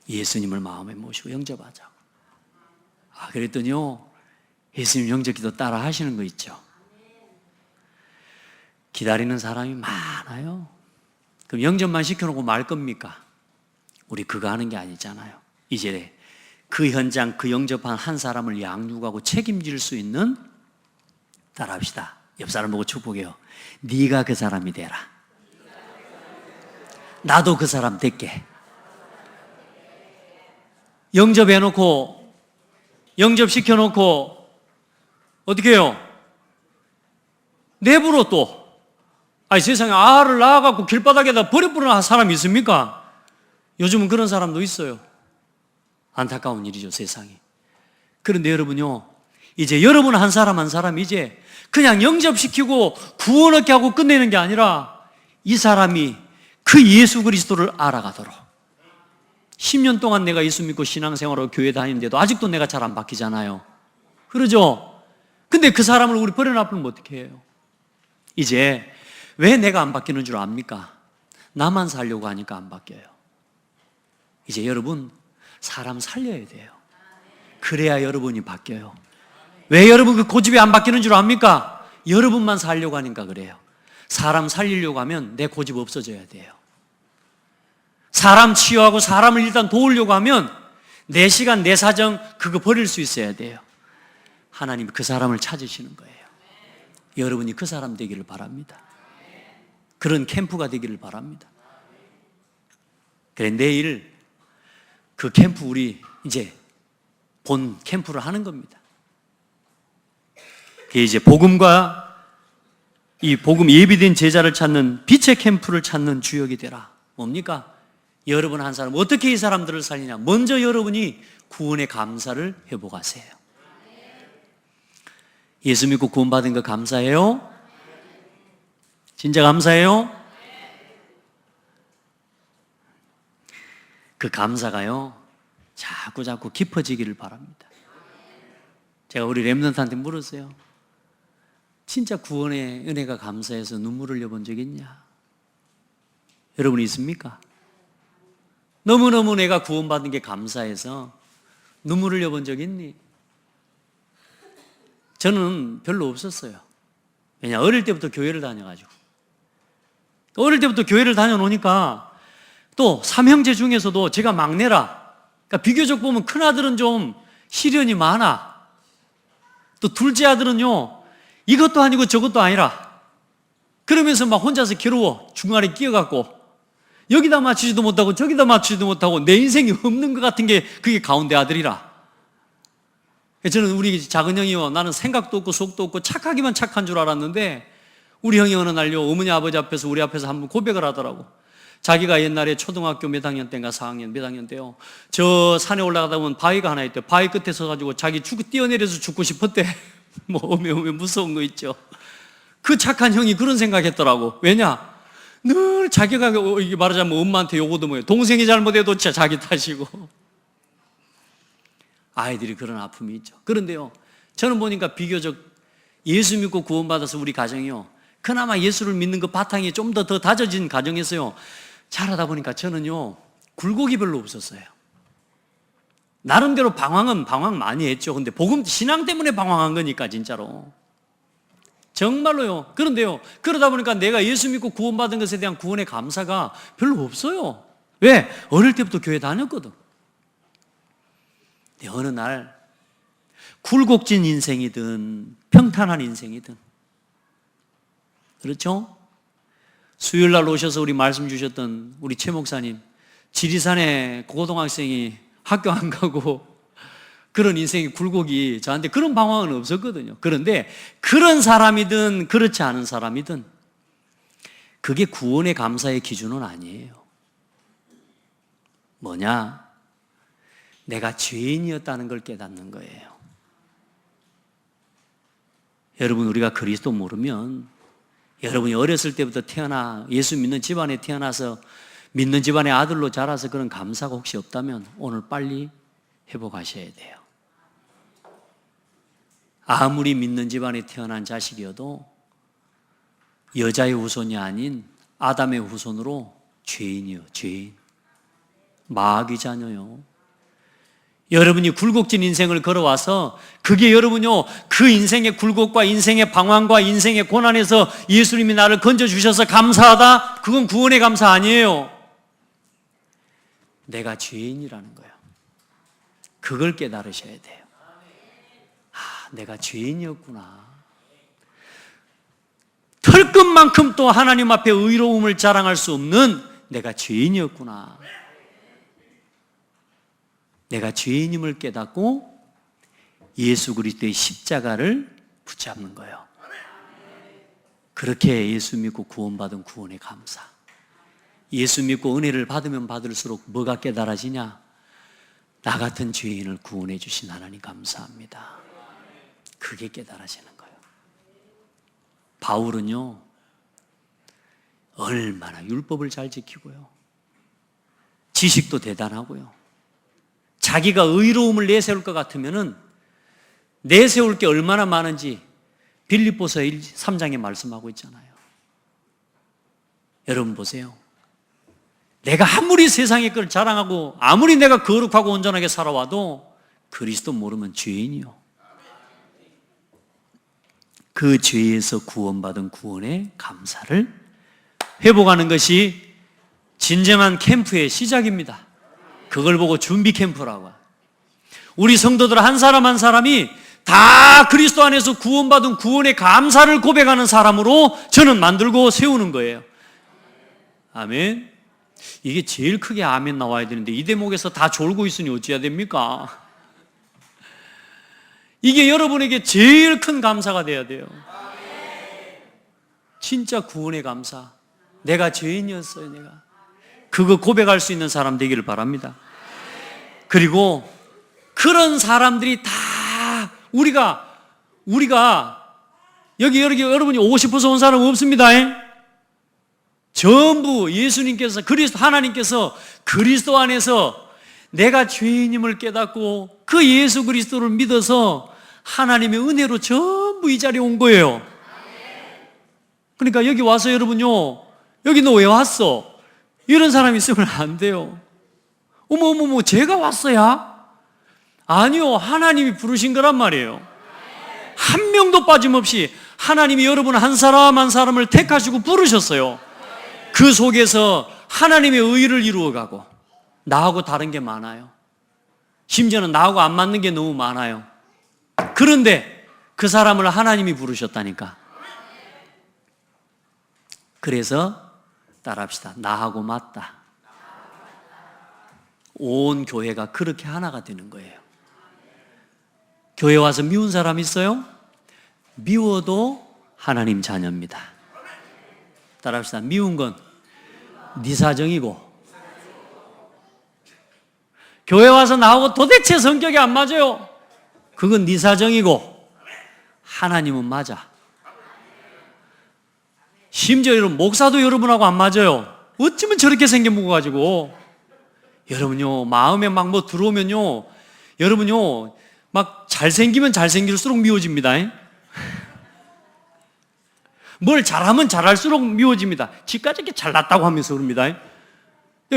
예수님을 마음에 모시고 영접하자고. 그랬더니요, 예수님 영접기도 따라 하시는 거 있죠. 기다리는 사람이 많아요. 그럼 영접만 시켜놓고 말 겁니까? 우리 그거 하는 게 아니잖아요. 이제 그 현장, 그 영접한 한 사람을 양육하고 책임질 수 있는, 따라합시다. 옆 사람 보고 축복해요. 네가 그 사람이 되라. 나도 그 사람 될게. 영접해놓고, 영접시켜놓고 어떻게 해요? 내부로 또 세상에 아를 낳아갖고 길바닥에다 버려버리는 사람이 있습니까? 요즘은 그런 사람도 있어요. 안타까운 일이죠, 세상에. 그런데 여러분요, 이제 여러분 한 사람 한 사람 이제 그냥 영접시키고 구원 얻게 하고 끝내는 게 아니라 이 사람이 그 예수 그리스도를 알아가도록. 10년 동안 내가 예수 믿고 신앙생활하고 교회 다니는데도 아직도 내가 잘 안 바뀌잖아요. 그러죠? 근데 그 사람을 우리 버려놔버리면 어떻게 해요? 이제 왜 내가 안 바뀌는 줄 압니까? 나만 살려고 하니까 안 바뀌어요. 이제 여러분 사람 살려야 돼요. 그래야 여러분이 바뀌어요. 왜 여러분 그 고집이 안 바뀌는 줄 압니까? 여러분만 살려고 하니까 그래요. 사람 살리려고 하면 내 고집 없어져야 돼요. 사람 치유하고 사람을 일단 도우려고 하면 내 시간, 내 사정 그거 버릴 수 있어야 돼요. 하나님이 그 사람을 찾으시는 거예요. 여러분이 그 사람 되기를 바랍니다. 그런 캠프가 되기를 바랍니다. 그래, 내일 그 캠프 우리 이제 본 캠프를 하는 겁니다. 그게 이제 복음과 이 복음 예비된 제자를 찾는 빛의 캠프를 찾는 주역이 되라. 뭡니까? 여러분 한 사람 어떻게 이 사람들을 살리냐? 먼저 여러분이 구원의 감사를 회복하세요. 예수 믿고 구원받은 거 감사해요? 진짜 감사해요? 그 감사가요 자꾸 깊어지기를 바랍니다. 제가 우리 렘넌트한테 물었어요. 진짜 구원의 은혜가 감사해서 눈물을 흘려본 적 있냐? 여러분 있습니까? 너무너무 내가 구원받은 게 감사해서 눈물을 흘려본 적 있니? 저는 별로 없었어요. 왜냐, 어릴 때부터 교회를 다녀가지고 어릴 때부터 교회를 다녀놓으니까 또 삼형제 중에서도 제가 막내라. 그러니까 비교적 보면 큰아들은 좀 시련이 많아. 또 둘째 아들은요, 이것도 아니고 저것도 아니라. 그러면서 막 혼자서 괴로워. 중간에 끼어갖고 여기다 맞추지도 못하고 저기다 맞추지도 못하고 내 인생이 없는 것 같은 게 그게 가운데 아들이라. 저는 우리 작은 형이요, 나는 생각도 없고 속도 없고 착하기만 착한 줄 알았는데 우리 형이 어느 날요, 어머니 아버지 앞에서 우리 앞에서 한번 고백을 하더라고. 자기가 옛날에 초등학교 몇 학년 때인가 4학년 몇 학년 때요, 저 산에 올라가다 보면 바위가 하나 있대. 바위 끝에 서가지고 자기 뛰어내려서 죽고 싶었대. 뭐 오메 무서운 거 있죠. 그 착한 형이 그런 생각했더라고. 왜냐? 늘 자기가 이게 말하자면 엄마한테 요거도 뭐예요, 동생이 잘못해도 진짜 자기 탓이고. 아이들이 그런 아픔이 있죠. 그런데요, 저는 보니까 비교적 예수 믿고 구원받아서 우리 가정이요, 그나마 예수를 믿는 그 바탕이 좀 더 다져진 가정에서요, 자라다 보니까 저는요, 굴곡이 별로 없었어요. 나름대로 방황 많이 했죠. 근데 복음 신앙 때문에 방황한 거니까 진짜로. 정말로요. 그런데요, 그러다 보니까 내가 예수 믿고 구원받은 것에 대한 구원의 감사가 별로 없어요. 왜? 어릴 때부터 교회 다녔거든. 근데 어느 날 굴곡진 인생이든 평탄한 인생이든, 그렇죠? 수요일 날 오셔서 우리 말씀 주셨던 우리 최 목사님, 지리산에 고등학생이 학교 안 가고 그런 인생의 굴곡이, 저한테 그런 방황은 없었거든요. 그런데 그런 사람이든 그렇지 않은 사람이든 그게 구원의 감사의 기준은 아니에요. 뭐냐? 내가 죄인이었다는 걸 깨닫는 거예요. 여러분, 우리가 그리스도 모르면, 여러분이 어렸을 때부터 태어나 예수 믿는 집안에 태어나서 믿는 집안의 아들로 자라서 그런 감사가 혹시 없다면 오늘 빨리 회복하셔야 돼요. 아무리 믿는 집안에 태어난 자식이어도 여자의 후손이 아닌 아담의 후손으로 죄인이요, 죄인. 마귀 자녀요. 여러분이 굴곡진 인생을 걸어와서 그게 여러분요, 그 인생의 굴곡과 인생의 방황과 인생의 고난에서 예수님이 나를 건져주셔서 감사하다? 그건 구원의 감사 아니에요. 내가 죄인이라는 거예요. 그걸 깨달으셔야 돼요. 아, 내가 죄인이었구나. 털끝만큼 또 하나님 앞에 의로움을 자랑할 수 없는 내가 죄인이었구나. 내가 죄인임을 깨닫고 예수 그리스도의 십자가를 붙잡는 거예요. 그렇게 예수 믿고 구원받은 구원의 감사. 예수 믿고 은혜를 받으면 받을수록 뭐가 깨달아지냐? 나 같은 죄인을 구원해 주신 하나님 감사합니다. 그게 깨달아지는 거예요. 바울은요, 얼마나 율법을 잘 지키고요, 지식도 대단하고요, 자기가 의로움을 내세울 것 같으면은 내세울 게 얼마나 많은지 빌립보서 3장에 말씀하고 있잖아요. 여러분 보세요. 내가 아무리 세상의 걸 자랑하고 아무리 내가 거룩하고 온전하게 살아와도 그리스도 모르면 죄인이요. 그 죄에서 구원받은 구원의 감사를 회복하는 것이 진정한 캠프의 시작입니다. 그걸 보고 준비 캠프라고. 우리 성도들 한 사람 한 사람이 다 그리스도 안에서 구원받은 구원의 감사를 고백하는 사람으로 저는 만들고 세우는 거예요. 아멘. 이게 제일 크게 아멘 나와야 되는데 이 대목에서 다 졸고 있으니 어찌해야 됩니까? 이게 여러분에게 제일 큰 감사가 돼야 돼요. 진짜 구원의 감사. 내가 죄인이었어요, 내가. 그거 고백할 수 있는 사람 되기를 바랍니다. 그리고 그런 사람들이 다 우리가 여기 여러분이 오고 싶어서 온 사람 없습니다. 전부 예수님께서 하나님께서 그리스도 안에서 내가 죄인임을 깨닫고 그 예수 그리스도를 믿어서 하나님의 은혜로 전부 이 자리에 온 거예요. 그러니까 여기 와서 여러분요, 여기 너 왜 왔어? 이런 사람이 있으면 안 돼요. 어머 제가 왔어야? 아니요, 하나님이 부르신 거란 말이에요. 한 명도 빠짐없이 하나님이 여러분 한 사람 한 사람을 택하시고 부르셨어요. 그 속에서 하나님의 의를 이루어가고 나하고 다른 게 많아요. 심지어는 나하고 안 맞는 게 너무 많아요. 그런데 그 사람을 하나님이 부르셨다니까. 그래서 따라합시다. 나하고 맞다. 온 교회가 그렇게 하나가 되는 거예요. 교회 와서 미운 사람 있어요? 미워도 하나님 자녀입니다. 따라합시다. 미운 건 네 사정이고, 교회 와서 나하고 도대체 성격이 안 맞아요. 그건 네 사정이고, 하나님은 맞아. 심지어 여러분, 목사도 여러분하고 안 맞아요. 어쩌면 저렇게 생겨먹어가지고. 여러분요, 마음에 막 뭐 들어오면요, 여러분요, 막 잘생기면 잘생길수록 미워집니다. 뭘 잘하면 잘할수록 미워집니다. 지까지 이렇게 잘났다고 하면서 그럽니다.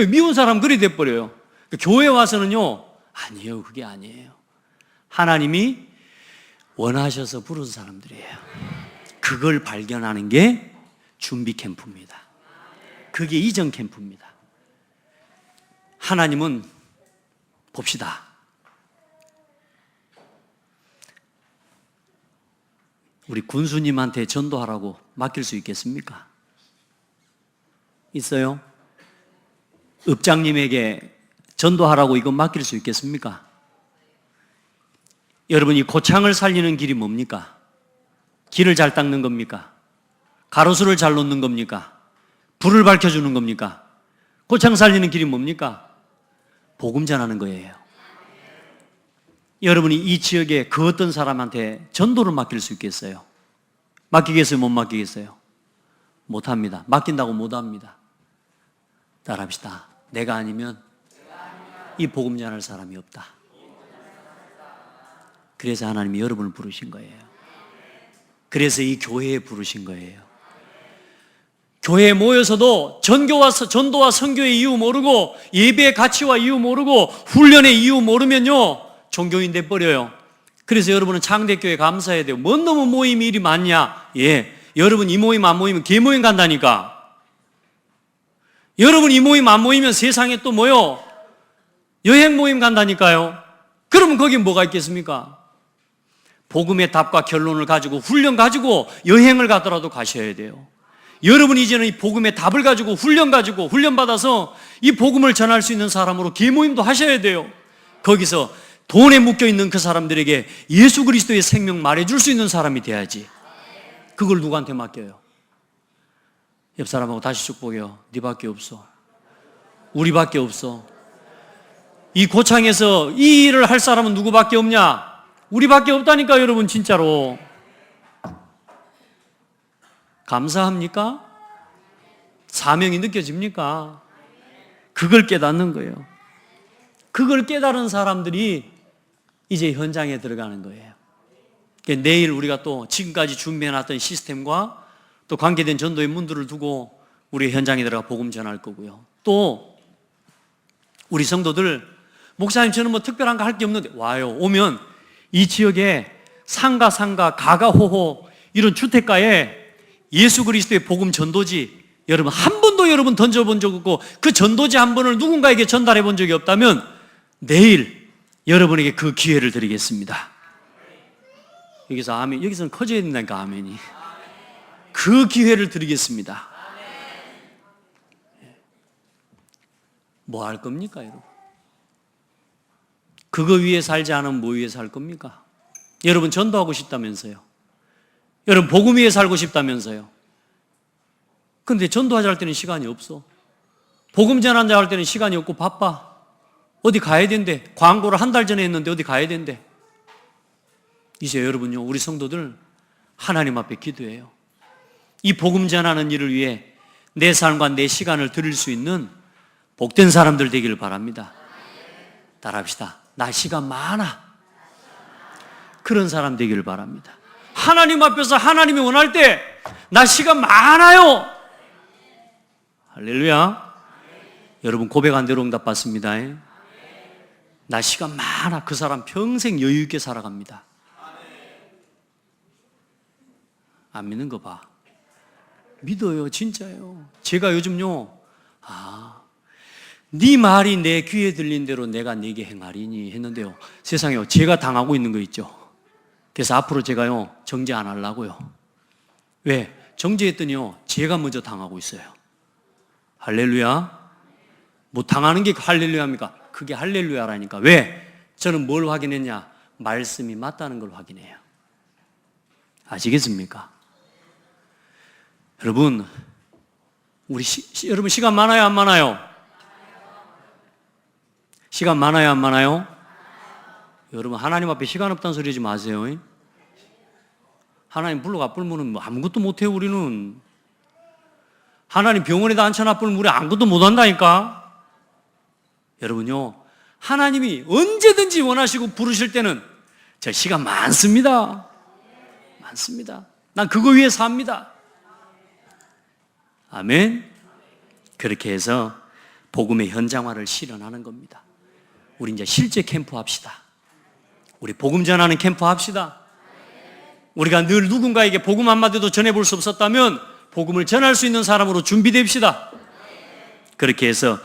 미운 사람 그리 돼버려요. 교회 와서는요, 아니에요. 그게 아니에요. 하나님이 원하셔서 부른 사람들이에요. 그걸 발견하는 게 준비 캠프입니다. 그게 이전 캠프입니다. 하나님은 봅시다. 우리 군수님한테 전도하라고 맡길 수 있겠습니까? 있어요? 읍장님에게 전도하라고 이거 맡길 수 있겠습니까? 여러분, 이 고창을 살리는 길이 뭡니까? 길을 잘 닦는 겁니까? 가로수를 잘 놓는 겁니까? 불을 밝혀주는 겁니까? 고창 살리는 길이 뭡니까? 복음 전하는 거예요. 여러분이 이 지역에 그 어떤 사람한테 전도를 맡길 수 있겠어요? 맡기겠어요? 못 맡기겠어요? 못합니다. 맡긴다고 못합니다. 따라합시다. 내가 아니면 이 복음 전할 사람이 없다. 그래서 하나님이 여러분을 부르신 거예요. 그래서 이 교회에 부르신 거예요. 교회에 모여서도 전도와 선교의 이유 모르고, 예배의 가치와 이유 모르고, 훈련의 이유 모르면요, 종교인 돼버려요. 그래서 여러분은 창대교회 감사해야 돼요. 뭔 너무 모임이 일이 많냐? 예, 여러분 이 모임 안 모이면 개모임 간다니까. 여러분 이 모임 안 모이면 세상에 또 뭐요? 여행 모임 간다니까요. 그러면 거기 뭐가 있겠습니까? 복음의 답과 결론을 가지고, 훈련 가지고 여행을 가더라도 가셔야 돼요. 여러분 이제는 이 복음의 답을 가지고, 훈련 가지고, 훈련받아서 이 복음을 전할 수 있는 사람으로 개모임도 하셔야 돼요. 거기서 돈에 묶여있는 그 사람들에게 예수 그리스도의 생명 말해줄 수 있는 사람이 돼야지. 그걸 누구한테 맡겨요? 옆 사람하고 다시 축복해요. 네 밖에 없어. 우리밖에 없어. 이 고창에서 이 일을 할 사람은 누구밖에 없냐? 우리밖에 없다니까. 여러분 진짜로 감사합니까? 사명이 느껴집니까? 그걸 깨닫는 거예요. 그걸 깨달은 사람들이 이제 현장에 들어가는 거예요. 내일 우리가 또 지금까지 준비해놨던 시스템과 또 관계된 전도의 문들을 두고 우리 현장에 들어가 복음 전할 거고요. 또 우리 성도들, 목사님 저는 뭐 특별한 거 할 게 없는데, 와요. 오면 이 지역에 상가, 가가호호 이런 주택가에 예수 그리스도의 복음 전도지 여러분 한 번도 여러분 던져본 적 없고, 그 전도지 한 번을 누군가에게 전달해 본 적이 없다면 내일 여러분에게 그 기회를 드리겠습니다. 여기서 아멘, 여기서는 커져야 된다니까. 아멘이. 그 기회를 드리겠습니다. 뭐 할 겁니까 여러분? 그거 위에 살지 않으면 뭐 위에 살 겁니까? 여러분 전도하고 싶다면서요. 여러분 복음 위에 살고 싶다면서요. 근데 전도하자 할 때는 시간이 없어. 복음 전하자 할 때는 시간이 없고 바빠. 어디 가야 된대. 광고를 한 달 전에 했는데 어디 가야 된대. 이제 여러분요, 우리 성도들 하나님 앞에 기도해요. 이 복음 전하는 일을 위해 내 삶과 내 시간을 드릴 수 있는 복된 사람들 되기를 바랍니다. 따라합시다. 나 시간 많아. 그런 사람 되기를 바랍니다. 하나님 앞에서 하나님이 원할 때 나 시간 많아요. 할렐루야. 여러분 고백한 대로 응답 받습니다. 나 시간 많아. 그 사람 평생 여유 있게 살아갑니다. 안 믿는 거 봐. 믿어요. 진짜요. 제가 요즘요, 네 말이 내 귀에 들린 대로 내가 네게 행하리니 했는데요, 세상에요, 제가 당하고 있는 거 있죠. 그래서 앞으로 제가요, 정죄 안 하려고요. 왜? 정죄했더니요, 제가 먼저 당하고 있어요. 할렐루야. 뭐 당하는 게 할렐루야입니까? 그게 할렐루야라니까. 왜? 저는 뭘 확인했냐? 말씀이 맞다는 걸 확인해요. 아시겠습니까? 여러분, 여러분 시간 많아요, 안 많아요? 시간 많아요, 안 많아요? 여러분, 하나님 앞에 시간 없다는 소리 하지 마세요. 하나님 불러가 불면은 뭐 아무것도 못해요, 우리는. 하나님 병원에다 앉혀놔 불면 우리 아무것도 못한다니까. 여러분요, 하나님이 언제든지 원하시고 부르실 때는 저 시간 많습니다. 많습니다. 난 그거 위해 삽니다. 아멘. 그렇게 해서 복음의 현장화를 실현하는 겁니다. 우리 이제 실제 캠프 합시다. 우리 복음 전하는 캠프 합시다. 우리가 늘 누군가에게 복음 한마디도 전해볼 수 없었다면 복음을 전할 수 있는 사람으로 준비됩시다. 그렇게 해서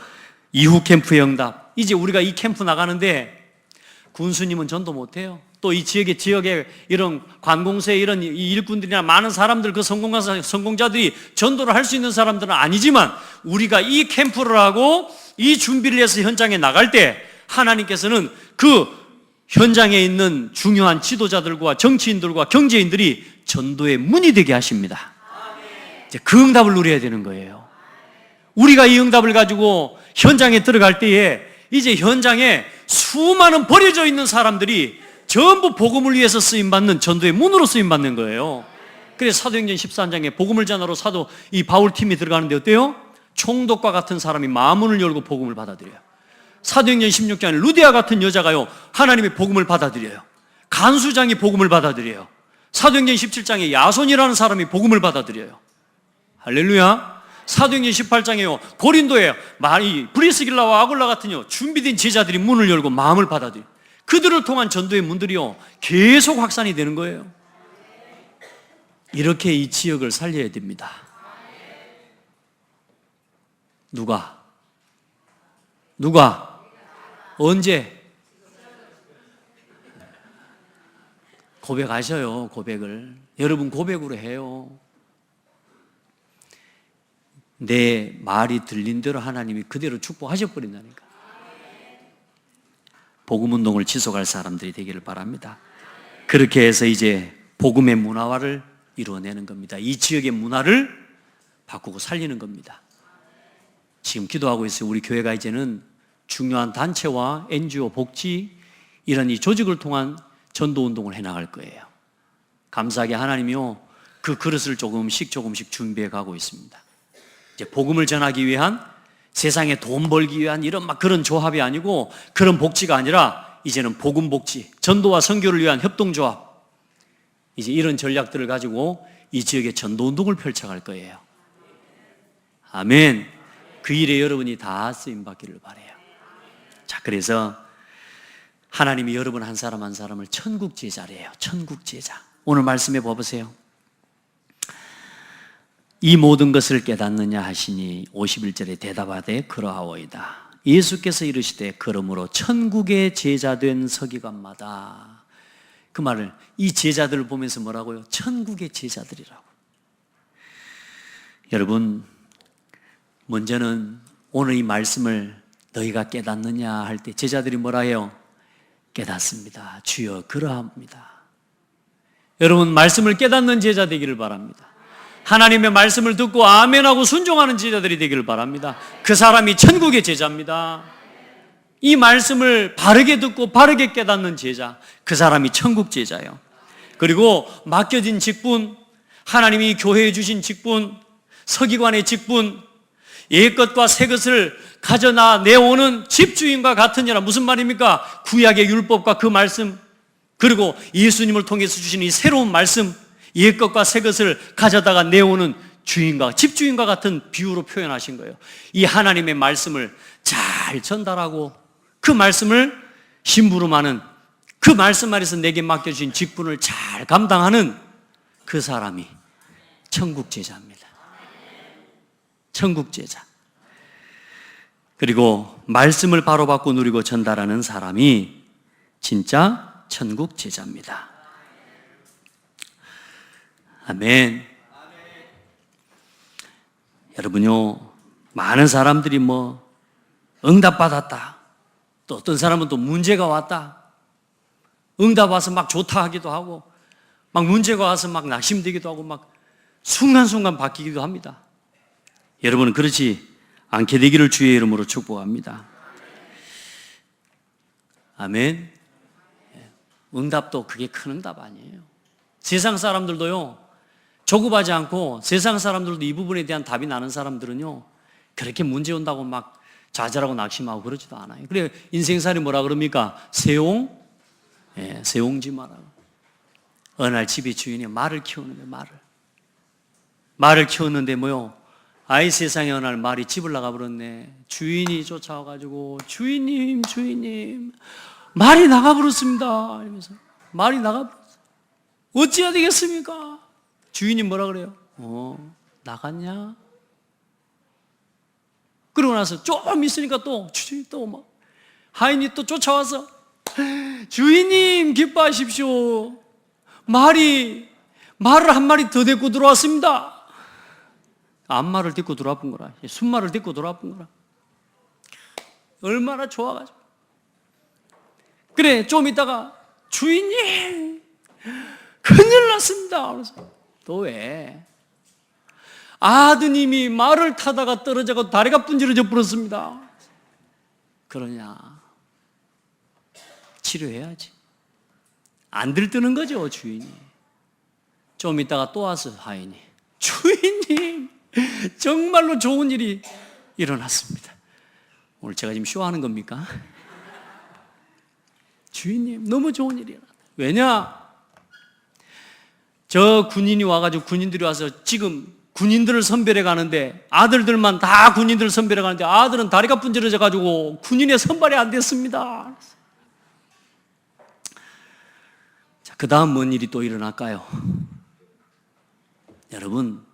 이후 캠프의 응답. 이제 우리가 이 캠프 나가는데 군수님은 전도 못해요. 또 이 지역에 이런 관공서에 이런 이 일꾼들이나 많은 사람들, 그 성공자들이 전도를 할 수 있는 사람들은 아니지만 우리가 이 캠프를 하고 이 준비를 해서 현장에 나갈 때 하나님께서는 그 현장에 있는 중요한 지도자들과 정치인들과 경제인들이 전도의 문이 되게 하십니다. 이제 그 응답을 누려야 되는 거예요. 우리가 이 응답을 가지고 현장에 들어갈 때에 이제 현장에 수많은 버려져 있는 사람들이 전부 복음을 위해서 쓰임받는 전도의 문으로 쓰임받는 거예요. 그래서 사도행전 14장에 복음을 전하러 사도 이 바울팀이 들어가는데 어때요? 총독과 같은 사람이 마문을 열고 복음을 받아들여요. 사도행전 16장에 루디아 같은 여자가요, 하나님의 복음을 받아들여요. 간수장이 복음을 받아들여요. 사도행전 17장에 야손이라는 사람이 복음을 받아들여요. 할렐루야. 사도행전 18장에요, 고린도에 브리스길라와 아굴라 같은 준비된 제자들이 문을 열고 마음을 받아들여요. 그들을 통한 전도의 문들이요, 계속 확산이 되는 거예요. 이렇게 이 지역을 살려야 됩니다. 누가? 언제? 고백하셔요, 고백을. 여러분 고백으로 해요. 내 말이 들린 대로 하나님이 그대로 축복하셔버린다니까. 복음운동을 지속할 사람들이 되기를 바랍니다. 그렇게 해서 이제 복음의 문화화를 이루어내는 겁니다. 이 지역의 문화를 바꾸고 살리는 겁니다. 지금 기도하고 있어요. 우리 교회가 이제는 중요한 단체와 NGO, 복지 이런 이 조직을 통한 전도운동을 해나갈 거예요. 감사하게 하나님이요, 그 그릇을 조금씩 준비해 가고 있습니다. 이제 복음을 전하기 위한, 세상에 돈 벌기 위한 이런 그런 조합이 아니고, 그런 복지가 아니라 이제는 복음 복지, 전도와 선교를 위한 협동조합, 이제 이런 전략들을 가지고 이 지역에 전도운동을 펼쳐갈 거예요. 아멘. 그 일에 여러분이 다 쓰임받기를 바라요. 자, 그래서 하나님이 여러분 한 사람 한 사람을 천국 제자래요. 천국 제자. 오늘 말씀해 보세요. 이 모든 것을 깨닫느냐 하시니 51절에 대답하되 그러하오이다. 예수께서 이르시되 그러므로 천국의 제자된 서기관마다, 그 말을 이 제자들을 보면서 뭐라고요? 천국의 제자들이라고. 여러분, 먼저는 오늘 이 말씀을 너희가 깨닫느냐 할 때 제자들이 뭐라 해요? 깨닫습니다. 주여 그러합니다. 여러분, 말씀을 깨닫는 제자 되기를 바랍니다. 하나님의 말씀을 듣고 아멘하고 순종하는 제자들이 되기를 바랍니다. 그 사람이 천국의 제자입니다. 이 말씀을 바르게 듣고 바르게 깨닫는 제자, 그 사람이 천국 제자예요. 그리고 맡겨진 직분, 하나님이 교회에 주신 직분, 서기관의 직분, 옛것과 새것을 가져다 내오는 집주인과 같은 자라. 무슨 말입니까? 구약의 율법과 그 말씀, 그리고 예수님을 통해서 주신 이 새로운 말씀, 옛것과 새것을 가져다가 내오는 주인과 집주인과 같은 비유로 표현하신 거예요. 이 하나님의 말씀을 잘 전달하고 그 말씀을 심부름하는, 그 말씀 안에서 내게 맡겨주신 직분을 잘 감당하는 그 사람이 천국 제자입니다. 천국 제자. 그리고 말씀을 바로 받고 누리고 전달하는 사람이 진짜 천국 제자입니다. 아멘. 여러분요, 많은 사람들이 응답받았다, 또 어떤 사람은 또 문제가 왔다, 응답 와서 막 좋다 하기도 하고, 막 문제가 와서 막 낙심되기도 하고, 막 순간순간 바뀌기도 합니다. 여러분은 그렇지 않게 되기를 주의 이름으로 축복합니다. 아멘. 응답도 그게 큰 응답 아니에요. 세상 사람들도요, 조급하지 않고, 세상 사람들도 이 부분에 대한 답이 나는 사람들은요, 그렇게 문제 온다고 막 좌절하고 낙심하고 그러지도 않아요. 그래, 인생살이 뭐라 그럽니까? 세옹지마라고. 어느 날 집의 주인이 말을 키우는데, 말을 키웠는데 아이 세상에 어느 날 말이 집을 나가버렸네. 주인이 쫓아와가지고, 주인님, 말이 나가버렸습니다. 이러면서, 말이 나가버렸어. 어찌해야 되겠습니까? 주인이 뭐라 그래요? 나갔냐? 그러고 나서 좀 있으니까 또 하인이 또 쫓아와서, 주인님 기뻐하십시오. 말을 한 마리 더 데리고 들어왔습니다. 암말을 데리고 들어와본 거라. 순말을 데리고 들어와본 거라. 얼마나 좋아가지고. 그래, 좀 있다가, 주인님 큰일 났습니다. 그래서 또 왜? 아드님이 말을 타다가 떨어져서 다리가 분질러져 버렸습니다. 그러냐? 치료해야지. 안 들뜨는 거죠, 주인이. 좀 있다가 또 와서 하인이, 주인님 정말로 좋은 일이 일어났습니다. 오늘 제가 지금 쇼하는 겁니까? 주인님 너무 좋은 일이 일어났다. 왜냐? 저 군인이 와가지고, 군인들이 와서 지금 군인들을 선별해 가는데, 아들들만 다 군인들을 선별해 가는데 아들은 다리가 분질러져 가지고 군인의 선발이 안 됐습니다. 자, 그 다음 뭔 일이 또 일어날까요? 여러분,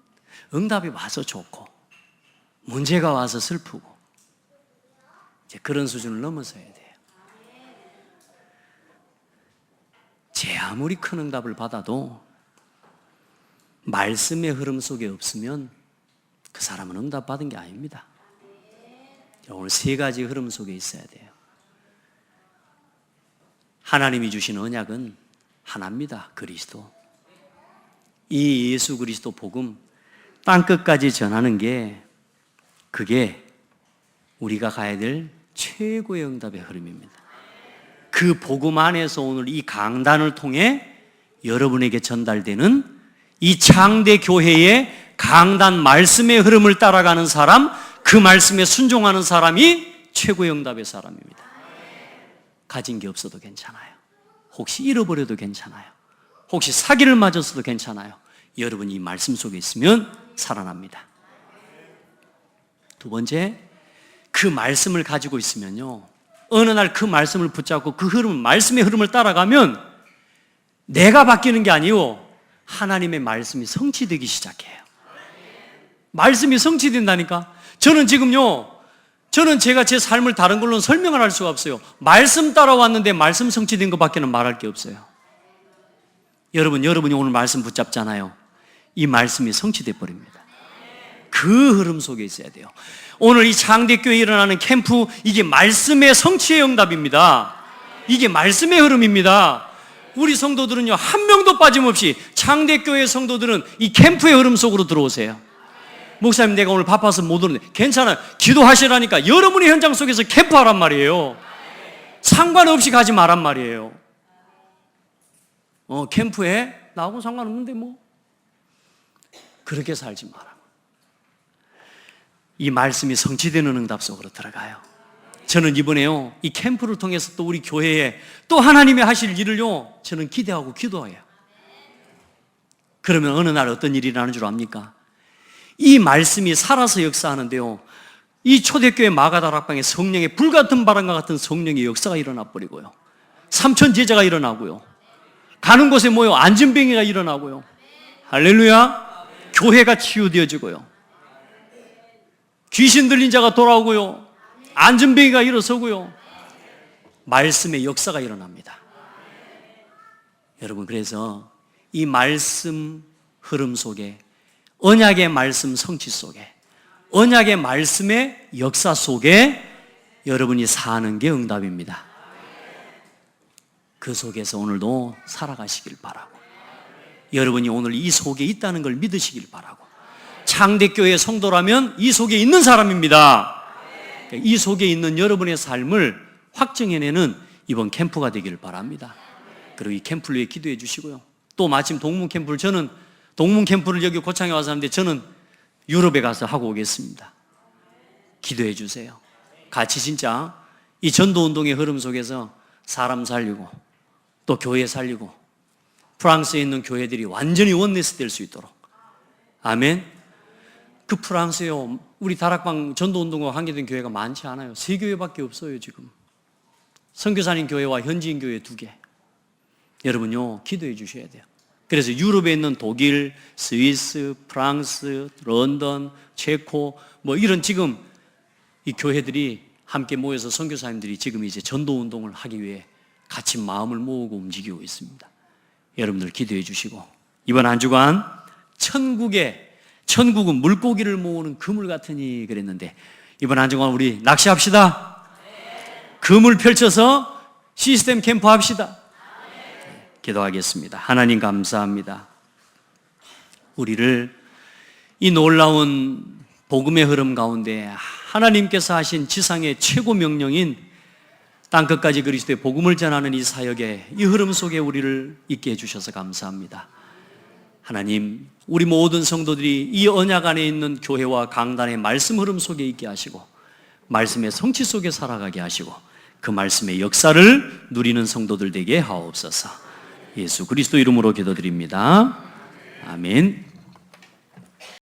응답이 와서 좋고 문제가 와서 슬프고, 이제 그런 수준을 넘어서야 돼요. 제 아무리 큰 응답을 받아도 말씀의 흐름 속에 없으면 그 사람은 응답받은 게 아닙니다. 오늘 세 가지 흐름 속에 있어야 돼요. 하나님이 주신 언약은 하나입니다. 그리스도. 이 예수 그리스도 복음 땅끝까지 전하는 게, 그게 우리가 가야 될 최고의 응답의 흐름입니다. 그 복음 안에서 오늘 이 강단을 통해 여러분에게 전달되는 이 창대 교회의 강단 말씀의 흐름을 따라가는 사람, 그 말씀에 순종하는 사람이 최고의 응답의 사람입니다. 가진 게 없어도 괜찮아요. 혹시 잃어버려도 괜찮아요. 혹시 사기를 맞았어도 괜찮아요. 여러분이 이 말씀 속에 있으면 살아납니다. 두 번째, 그 말씀을 가지고 있으면요, 어느 날 그 말씀을 붙잡고 그 흐름, 말씀의 흐름을 따라가면 내가 바뀌는 게 아니고 하나님의 말씀이 성취되기 시작해요. 말씀이 성취된다니까. 저는 제가 제 삶을 다른 걸로는 설명을 할 수가 없어요. 말씀 따라왔는데 말씀 성취된 것밖에는 말할 게 없어요. 여러분이 오늘 말씀 붙잡잖아요. 이 말씀이 성취돼 버립니다. 그 흐름 속에 있어야 돼요. 오늘 이 창대교회에 일어나는 캠프, 이게 말씀의 성취의 응답입니다. 이게 말씀의 흐름입니다. 우리 성도들은요, 한 명도 빠짐없이, 창대교회 성도들은 이 캠프의 흐름 속으로 들어오세요. 목사님, 내가 오늘 바빠서 못 오는데 괜찮아요. 기도하시라니까. 여러분의 현장 속에서 캠프하란 말이에요. 상관없이 가지 말란 말이에요. 캠프에 나하고 상관없는데 그렇게 살지 마라. 이 말씀이 성취되는 응답 속으로 들어가요. 저는 이번에요, 이 캠프를 통해서 또 우리 교회에 또 하나님이 하실 일을요, 저는 기대하고 기도해요. 그러면 어느 날 어떤 일이 일어나는 줄 압니까? 이 말씀이 살아서 역사하는데요, 이 초대교회 마가다락방에 성령의 불같은 바람과 같은 성령의 역사가 일어나 버리고요, 삼천 제자가 일어나고요, 가는 곳에 모여 안진병이가 일어나고요, 할렐루야, 교회가 치유되어지고요. 귀신 들린 자가 돌아오고요. 안전뱅이가 일어서고요. 말씀의 역사가 일어납니다. 여러분, 그래서 이 말씀 흐름 속에, 언약의 말씀 성취 속에, 언약의 말씀의 역사 속에 여러분이 사는 게 응답입니다. 그 속에서 오늘도 살아가시길 바라고, 여러분이 오늘 이 속에 있다는 걸 믿으시길 바라고, 창대교회 성도라면 이 속에 있는 사람입니다. 이 속에 있는 여러분의 삶을 확정해내는 이번 캠프가 되기를 바랍니다. 그리고 이 캠프를 위해 기도해 주시고요. 또 마침 동문 캠프를 여기 고창에 와서 하는데 저는 유럽에 가서 하고 오겠습니다. 기도해 주세요. 같이 진짜 이 전도운동의 흐름 속에서 사람 살리고 또 교회 살리고 프랑스에 있는 교회들이 완전히 원네스 될 수 있도록. 아멘. 그 프랑스에요, 우리 다락방 전도운동과 관계된 교회가 많지 않아요. 3교회밖에 없어요. 지금 선교사님 교회와 현지인 교회 2개. 여러분요, 기도해 주셔야 돼요. 그래서 유럽에 있는 독일, 스위스, 프랑스, 런던, 체코 뭐 이런 지금 이 교회들이 함께 모여서 선교사님들이 지금 이제 전도운동을 하기 위해 같이 마음을 모으고 움직이고 있습니다. 여러분들 기도해 주시고, 이번 한 주간 천국은 물고기를 모으는 그물 같으니 그랬는데, 이번 한 주간 우리 낚시합시다. 그물 펼쳐서 시스템 캠프 합시다. 기도하겠습니다. 하나님 감사합니다. 우리를 이 놀라운 복음의 흐름 가운데 하나님께서 하신 지상의 최고 명령인 땅끝까지 그리스도의 복음을 전하는 이 사역의 이 흐름 속에 우리를 있게 해주셔서 감사합니다. 하나님, 우리 모든 성도들이 이 언약 안에 있는 교회와 강단의 말씀 흐름 속에 있게 하시고 말씀의 성취 속에 살아가게 하시고 그 말씀의 역사를 누리는 성도들 되게 하옵소서. 예수 그리스도 이름으로 기도드립니다. 아멘.